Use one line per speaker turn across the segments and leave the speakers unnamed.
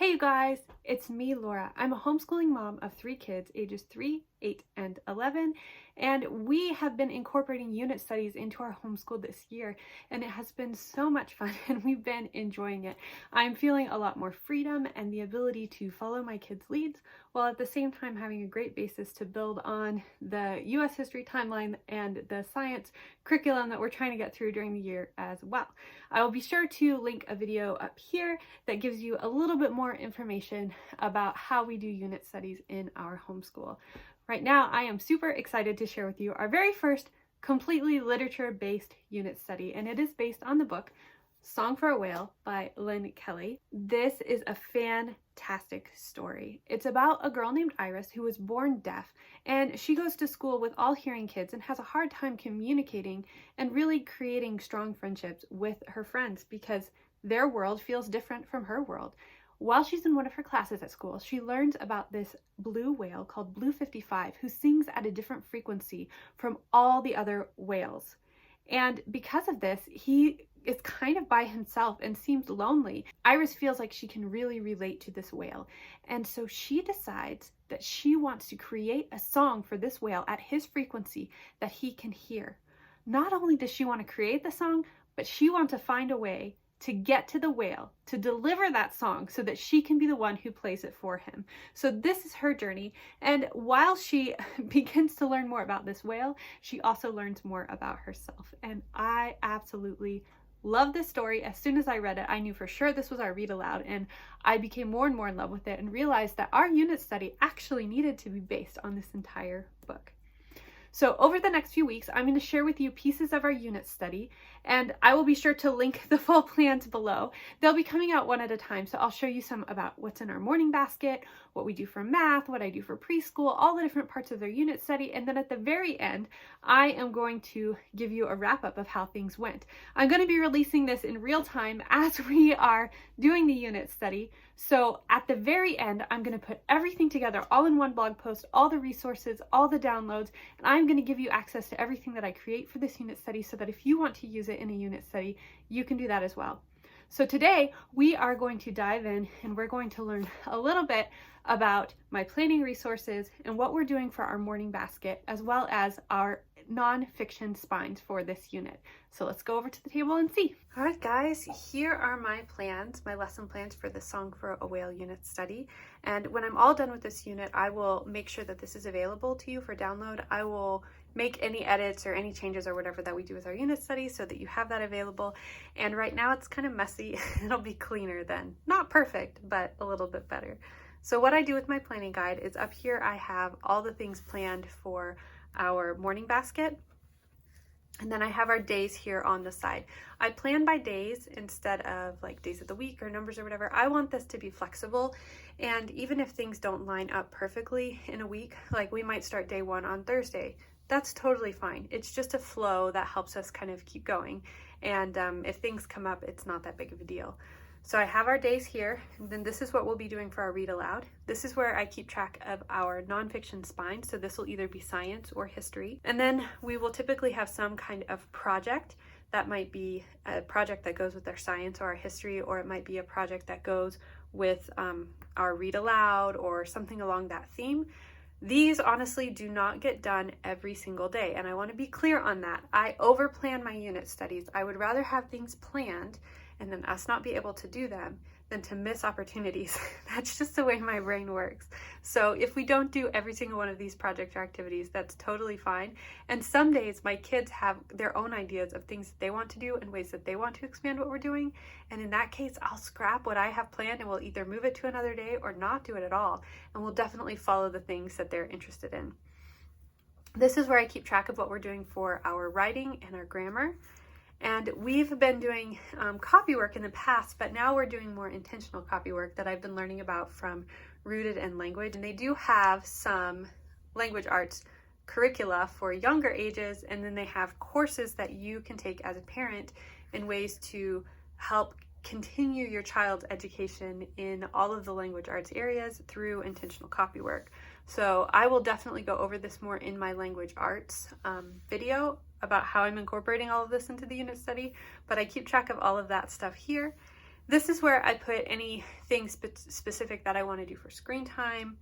Hey you guys, it's me, Laura. I'm a homeschooling mom of 3 kids, ages 3, 8, and 11, and we have been incorporating unit studies into our homeschool this year, and it has been so much fun, and we've been enjoying it. I'm feeling a lot more freedom and the ability to follow my kids' leads, while at the same time having a great basis to build on the U.S. history timeline and the science curriculum that we're trying to get through during the year as well. I will be sure to link a video up here that gives you a little bit more information about how we do unit studies in our homeschool. Right now, I am super excited to share with you our very first completely literature-based unit study, and it is based on the book Song for a Whale by Lynn Kelly. This is a fantastic story. It's about a girl named Iris who was born deaf, and she goes to school with all hearing kids and has a hard time communicating and really creating strong friendships with her friends because their world feels different from her world. While she's in one of her classes at school, she learns about this blue whale called Blue 55 who sings at a different frequency from all the other whales. And because of this, he is kind of by himself and seems lonely. Iris feels like she can really relate to this whale. And so she decides that she wants to create a song for this whale at his frequency that he can hear. Not only does she want to create the song, but she wants to find a way to get to the whale, to deliver that song so that she can be the one who plays it for him. So this is her journey. And while she begins to learn more about this whale, she also learns more about herself. And I absolutely love this story. As soon as I read it, I knew for sure this was our read aloud, and I became more and more in love with it and realized that our unit study actually needed to be based on this entire book. So over the next few weeks, I'm going to share with you pieces of our unit study, and I will be sure to link the full plans below. They'll be coming out one at a time, so I'll show you some about what's in our morning basket, what we do for math, what I do for preschool, all the different parts of their unit study, and then at the very end, I am going to give you a wrap-up of how things went. I'm going to be releasing this in real time as we are doing the unit study, so at the very end, I'm going to put everything together all in one blog post, all the resources, all the downloads, and I'm going to give you access to everything that I create for this unit study so that if you want to use it in a unit study, you can do that as well. So today we are going to dive in and we're going to learn a little bit about my planning resources and what we're doing for our morning basket, as well as our nonfiction spines for this unit. So let's go over to the table and see. All right, guys, here are my plans, my lesson plans for the Song for a Whale unit study. And when I'm all done with this unit, I will make sure that this is available to you for download. I will make any edits or any changes or whatever that we do with our unit study so that you have that available. And right now it's kind of messy. It'll be cleaner then. Not perfect, but a little bit better. So what I do with my planning guide is up here I have all the things planned for our morning basket. And then I have our days here on the side. I plan by days instead of like days of the week or numbers or whatever. I want this to be flexible. And even if things don't line up perfectly in a week, like we might start day 1 on Thursday, that's totally fine. It's just a flow that helps us kind of keep going. And if things come up, it's not that big of a deal. So I have our days here, and then this is what we'll be doing for our read aloud. This is where I keep track of our nonfiction spine, so this will either be science or history. And then we will typically have some kind of project. That might be a project that goes with our science or our history, or it might be a project that goes with our read aloud or something along that theme. These honestly do not get done every single day, and I want to be clear on that. I overplan my unit studies. I would rather have things planned and then us not be able to do them than to miss opportunities. That's just the way my brain works. So if we don't do every single one of these project or activities, that's totally fine. And some days my kids have their own ideas of things that they want to do and ways that they want to expand what we're doing. And in that case, I'll scrap what I have planned and we'll either move it to another day or not do it at all. And we'll definitely follow the things that they're interested in. This is where I keep track of what we're doing for our writing and our grammar. And we've been doing copy work in the past, but now we're doing more intentional copy work that I've been learning about from Rooted in Language. And they do have some language arts curricula for younger ages, and then they have courses that you can take as a parent in ways to help continue your child's education in all of the language arts areas through intentional copy work. So I will definitely go over this more in my language arts video about how I'm incorporating all of this into the unit study, but I keep track of all of that stuff here. This is where I put anything specific that I want to do for screen time,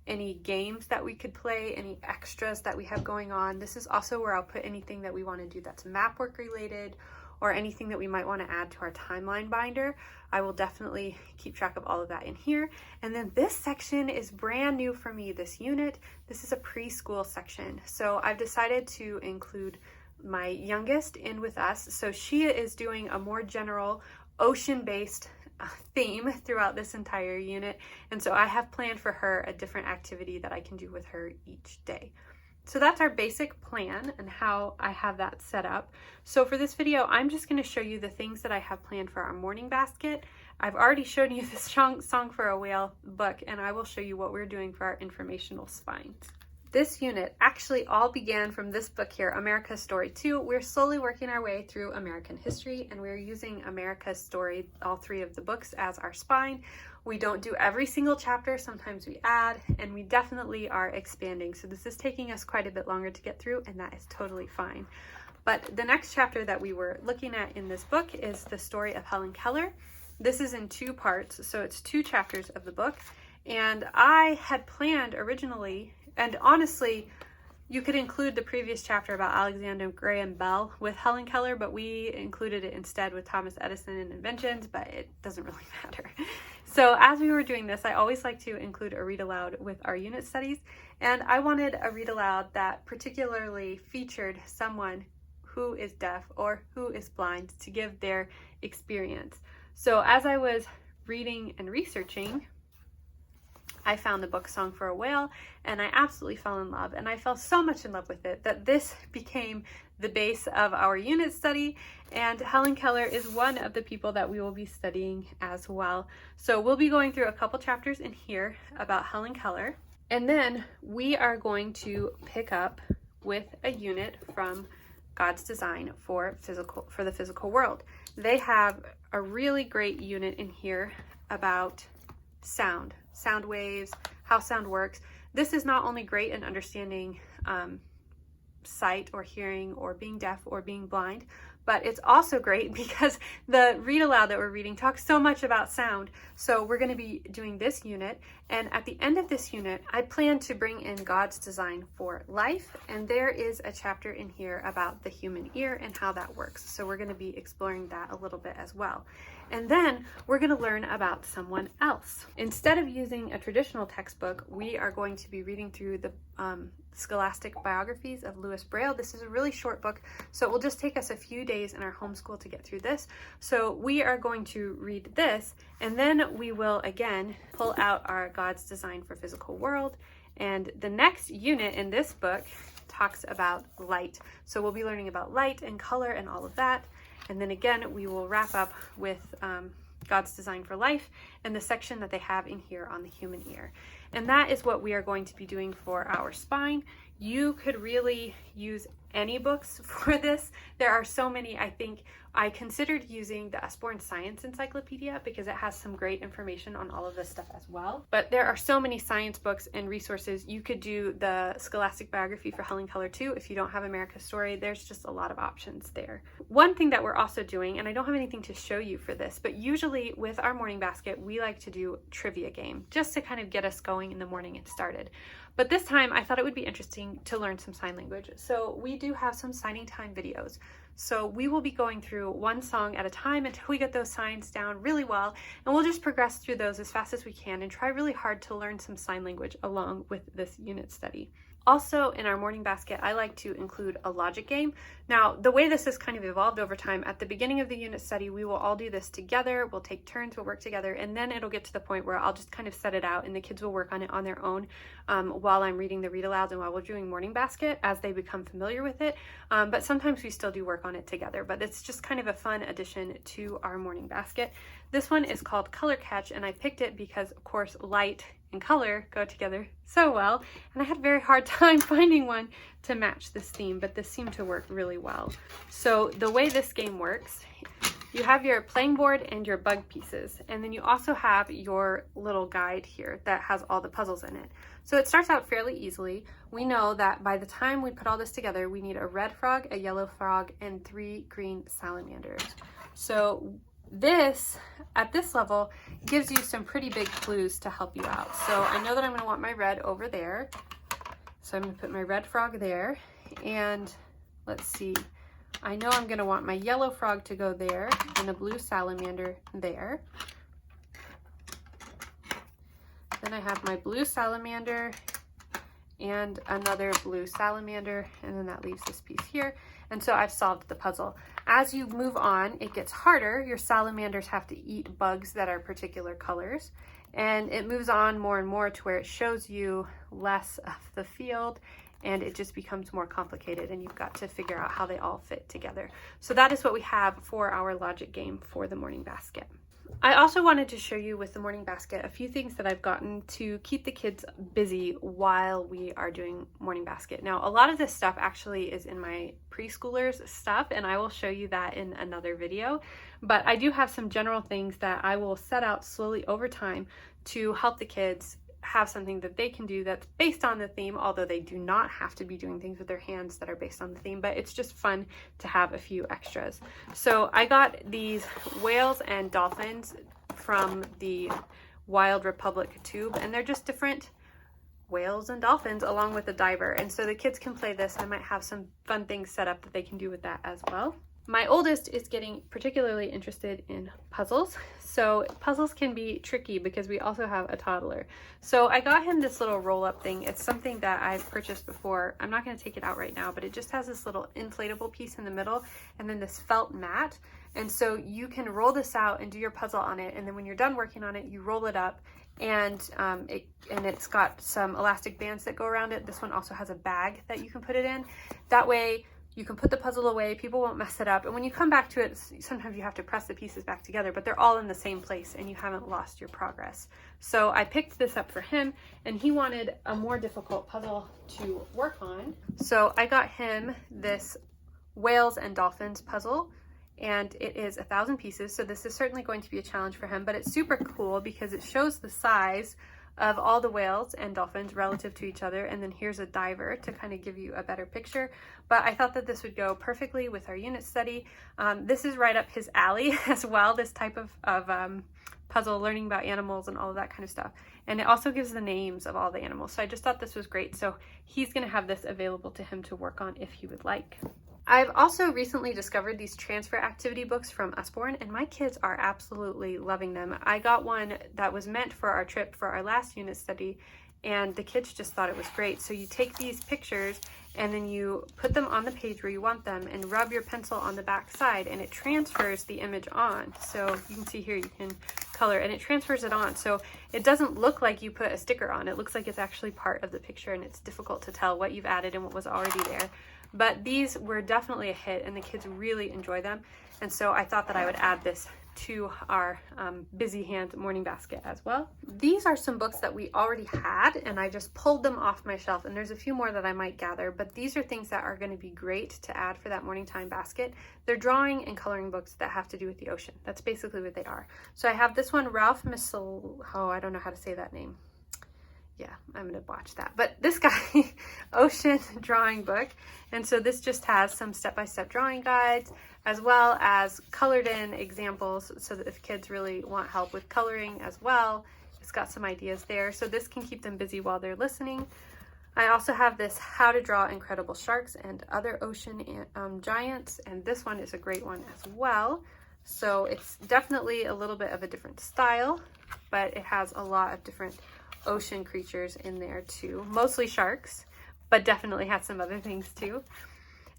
any games that we could play, any extras that we have going on. This is also where I'll put anything that we want to do that's map work related, or anything that we might want to add to our timeline binder. I will definitely keep track of all of that in here. And then this section is brand new for me, this unit. This is a preschool section. So I've decided to include my youngest in with us. So she is doing a more general ocean-based theme throughout this entire unit. And so I have planned for her a different activity that I can do with her each day. So that's our basic plan and how I have that set up. So for this video, I'm just going to show you the things that I have planned for our morning basket. I've already shown you this Song for a Whale book, and I will show you what we're doing for our informational spines. This unit actually all began from this book here, America's Story 2. We're slowly working our way through American history, and we're using America's Story, all 3 of the books, as our spine. We don't do every single chapter, sometimes we add, and we definitely are expanding. So this is taking us quite a bit longer to get through, and that is totally fine. But the next chapter that we were looking at in this book is the story of Helen Keller. This is in 2 parts, so it's 2 chapters of the book. And I had planned originally, and honestly, you could include the previous chapter about Alexander Graham Bell with Helen Keller, but we included it instead with Thomas Edison and inventions, but it doesn't really matter. So as we were doing this, I always like to include a read aloud with our unit studies, and I wanted a read aloud that particularly featured someone who is deaf or who is blind to give their experience. So as I was reading and researching, I found the book Song for a Whale, and I absolutely fell in love, and I fell so much in love with it that this became the base of our unit study, and Helen Keller is one of the people that we will be studying as well. So we'll be going through a couple chapters in here about Helen Keller, and then we are going to pick up with a unit from God's Design for the Physical World. They have a really great unit in here about sound waves, how sound works. This is not only great in understanding sight or hearing or being deaf or being blind, but it's also great because the read aloud that we're reading talks so much about sound. So we're going to be doing this unit, and at the end of this unit, I plan to bring in God's Design for Life, and there is a chapter in here about the human ear and how that works. So we're going to be exploring that a little bit as well. And then we're going to learn about someone else. Instead of using a traditional textbook, we are going to be reading through the Scholastic Biographies of Louis Braille. This is a really short book, so it will just take us a few days in our homeschool to get through this. So we are going to read this, and then we will again pull out our God's Design for Physical World. And the next unit in this book talks about light. So we'll be learning about light and color and all of that. And then again, we will wrap up with God's Design for Life and the section that they have in here on the human ear. And that is what we are going to be doing for our spine. You could really use any books for this. There are so many. I think I considered using the Usborne Science Encyclopedia because it has some great information on all of this stuff as well. But there are so many science books and resources. You could do the Scholastic Biography for Helen Keller too. If you don't have America's Story, there's just a lot of options there. One thing that we're also doing, and I don't have anything to show you for this, but usually with our morning basket, we like to do trivia game just to kind of get us going in the morning and started. But this time I thought it would be interesting to learn some sign language. So we do have some signing time videos. So we will be going through one song at a time until we get those signs down really well, and we'll just progress through those as fast as we can and try really hard to learn some sign language along with this unit study. Also, in our morning basket, I like to include a logic game. Now, the way this has kind of evolved over time, at the beginning of the unit study, we will all do this together. We'll take turns, we'll work together, and then it'll get to the point where I'll just kind of set it out and the kids will work on it on their own while I'm reading the read alouds and while we're doing morning basket as they become familiar with it. But sometimes we still do work on it together, but it's just kind of a fun addition to our morning basket. This one is called Color Catch, and I picked it because, of course, light and color go together so well, and I had a very hard time finding one to match this theme, but this seemed to work really well. So the way this game works, you have your playing board and your bug pieces, and then you also have your little guide here that has all the puzzles in it. So it starts out fairly easily. We know that by the time we put all this together, we need a red frog, a yellow frog, and 3 green salamanders. So This, at this level, gives you some pretty big clues to help you out. So I know that I'm going to want my red over there. So I'm going to put my red frog there. And let's see, I know I'm going to want my yellow frog to go there and a blue salamander there. Then I have my blue salamander and another blue salamander, and then that leaves this piece here. And so I've solved the puzzle. As you move on, it gets harder. Your salamanders have to eat bugs that are particular colors, and it moves on more and more to where it shows you less of the field, and it just becomes more complicated, and you've got to figure out how they all fit together. So that is what we have for our logic game for the morning basket. I also wanted to show you with the morning basket a few things that I've gotten to keep the kids busy while we are doing morning basket. Now, a lot of this stuff actually is in my preschoolers stuff, and I will show you that in another video. But I do have some general things that I will set out slowly over time to help the kids have something that they can do that's based on the theme, although they do not have to be doing things with their hands that are based on the theme, but it's just fun to have a few extras. So I got these whales and dolphins from the Wild Republic tube, and they're just different whales and dolphins along with a diver. And so the kids can play this. I might have some fun things set up that they can do with that as well. My oldest is getting particularly interested in puzzles. So puzzles can be tricky because we also have a toddler. So I got him this little roll-up thing. It's something that I've purchased before. I'm not going to take it out right now, but it just has this little inflatable piece in the middle and then this felt mat. And so you can roll this out and do your puzzle on it. And then when you're done working on it, you roll it up, and it's got some elastic bands that go around it. This one also has a bag that you can put it in. That way, you can put the puzzle away, people won't mess it up, and when you come back to it, sometimes you have to press the pieces back together, but they're all in the same place and you haven't lost your progress. So I picked this up for him, and he wanted a more difficult puzzle to work on. So I got him this whales and dolphins puzzle, and it is 1,000 pieces, so this is certainly going to be a challenge for him, but it's super cool because it shows the size of all the whales and dolphins relative to each other, and then here's a diver to kind of give you a better picture. But I thought that this would go perfectly with our unit study. This is right up his alley as well, this type of puzzle, learning about animals and all of that kind of stuff. And it also gives the names of all the animals, so I just thought this was great. So he's going to have this available to him to work on if he would like. I've also recently discovered these transfer activity books from Usborne, and my kids are absolutely loving them. I got one that was meant for our trip for our last unit study, and the kids just thought it was great. So you take these pictures and then you put them on the page where you want them and rub your pencil on the back side, and it transfers the image on. So you can see here, you can color, and it transfers it on. So it doesn't look like you put a sticker on. It looks like it's actually part of the picture, and it's difficult to tell what you've added and what was already there. But these were definitely a hit, and the kids really enjoy them. And so I thought that I would add this to our busy hand morning basket as well. These are some books that we already had, and I just pulled them off my shelf, and there's a few more that I might gather, but these are things that are going to be great to add for that morning time basket. They're drawing and coloring books that have to do with the ocean. That's basically what they are. So I have this one, Ralph Missel, I don't know how to say that name. Yeah, I'm gonna watch that. But this guy, ocean drawing book. And so this just has some step-by-step drawing guides, as well as colored in examples, so that if kids really want help with coloring as well, it's got some ideas there. So this can keep them busy while they're listening. I also have this How to Draw Incredible Sharks and Other Ocean Giants, and this one is a great one as well. So it's definitely a little bit of a different style, but it has a lot of different ocean creatures in there too, mostly sharks, but definitely has some other things too.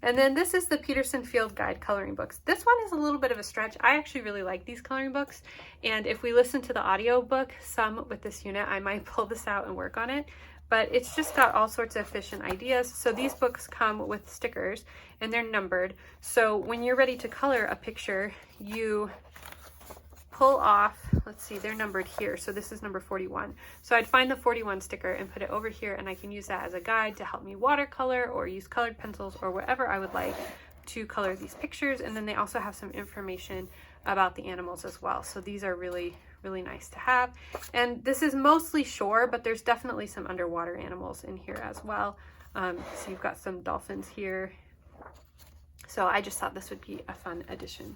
And then this is the Peterson Field Guide coloring books. This one is a little bit of a stretch. I actually really like these coloring books, and if we listen to the audio book some with this unit, I might pull this out and work on it. But it's just got all sorts of fish and ideas. So these books come with stickers, and they're numbered. So when you're ready to color a picture, you pull off, let's see, they're numbered here. So this is number 41. So I'd find the 41 sticker and put it over here, and I can use that as a guide to help me watercolor or use colored pencils or whatever I would like to color these pictures. And then they also have some information about the animals as well. So these are really, really nice to have. And this is mostly shore, but there's definitely some underwater animals in here as well. So you've got some dolphins here. So I just thought this would be a fun addition.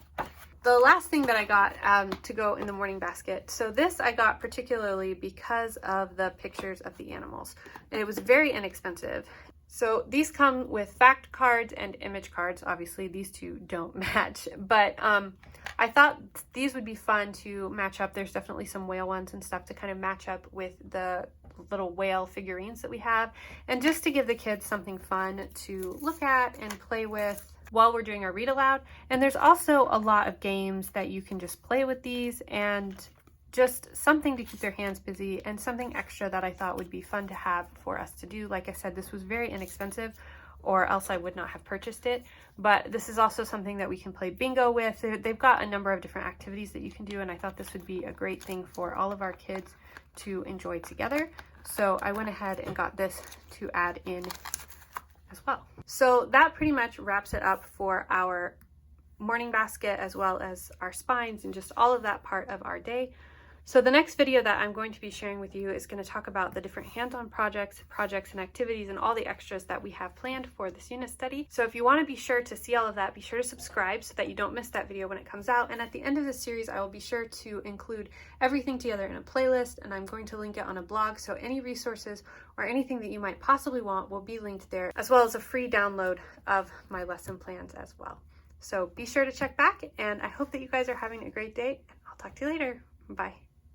The last thing that I got to go in the morning basket, so this I got particularly because of the pictures of the animals, and it was very inexpensive. So these come with fact cards and image cards. Obviously these two don't match, but I thought these would be fun to match up. There's definitely some whale ones and stuff to kind of match up with the little whale figurines that we have, and just to give the kids something fun to look at and play with while we're doing our read aloud. And there's also a lot of games that you can just play with these, and just something to keep their hands busy and something extra that I thought would be fun to have for us to do. Like I said, this was very inexpensive, or else I would not have purchased it. But this is also something that we can play bingo with. They've got a number of different activities that you can do, and I thought this would be a great thing for all of our kids to enjoy together. So I went ahead and got this to add in as well. So that pretty much wraps it up for our morning basket, as well as our spines and just all of that part of our day. So the next video that I'm going to be sharing with you is going to talk about the different hands-on projects and activities and all the extras that we have planned for this unit study. So if you want to be sure to see all of that, be sure to subscribe so that you don't miss that video when it comes out. And at the end of the series, I will be sure to include everything together in a playlist, and I'm going to link it on a blog. So any resources or anything that you might possibly want will be linked there, as well as a free download of my lesson plans as well. So be sure to check back, and I hope that you guys are having a great day. I'll talk to you later. Bye.